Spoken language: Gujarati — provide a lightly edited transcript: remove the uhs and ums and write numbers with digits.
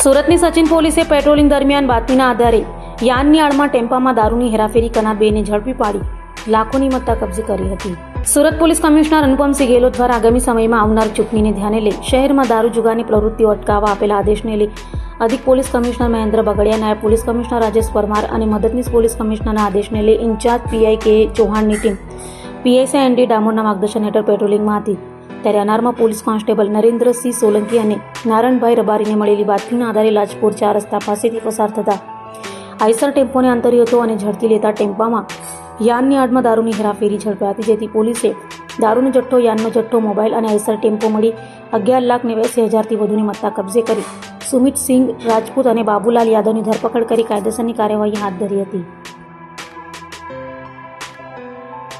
સુરતની સચિન પોલીસે પેટ્રોલિંગ દરમિયાન બાતમીના આધારે યાનની આડમાં ટેમ્પામાં દારૂની હેરાફેરી કરનાર બેને ઝડપી પાડી લાખોની મત્તા કબજે કરી હતી. સુરત પોલીસ કમિશનર અનુપમસિંહ ગેહલોત દ્વારા આગામી સમયમાં આવનાર ચૂંટણીને ધ્યાને લઈ શહેરમાં દારૂ જુગારની પ્રવૃત્તિઓ અટકાવવા આપેલા આદેશને લઈ અધિક પોલીસ કમિશનર મહેન્દ્ર બગડિયા, નાયબ પોલીસ કમિશનર રાજેશ પરમાર અને મદદનીશ પોલીસ કમિશનરના આદેશને લઈ ઇન્ચાર્જ પીઆઈ કે ચૌહાણની ટીમ પીએસઆઈ એનડી ડામોરના માર્ગદર્શન હેઠળ પેટ્રોલિંગમાં હતી. ત્યારે અનારમાં પોલીસ કોન્સ્ટેબલ નરેન્દ્રસિંહ સોલંકી અને નારણભાઈ રબારીને મળેલી બાતમીના આધારે લાજપોર 4 રસ્તા પાસેથી પસાર થતા આઈસર ટેમ્પોને આંતર્યો હતો અને ઝડપી લેતા ટેમ્પામાં યાનની આડમાં દારૂની હેરાફેરી ઝડપાઈ હતી. જેથી પોલીસે દારૂનો જથ્થો, યાનનો જથ્થો, મોબાઈલ અને આઈસર ટેમ્પો મળી 11,89,000થી વધુની મત્તા કબજે કરી સુમિત સિંઘ રાજપૂત અને બાબુલાલ યાદવની ધરપકડ કરી કાયદેસરની કાર્યવાહી હાથ ધરી હતી.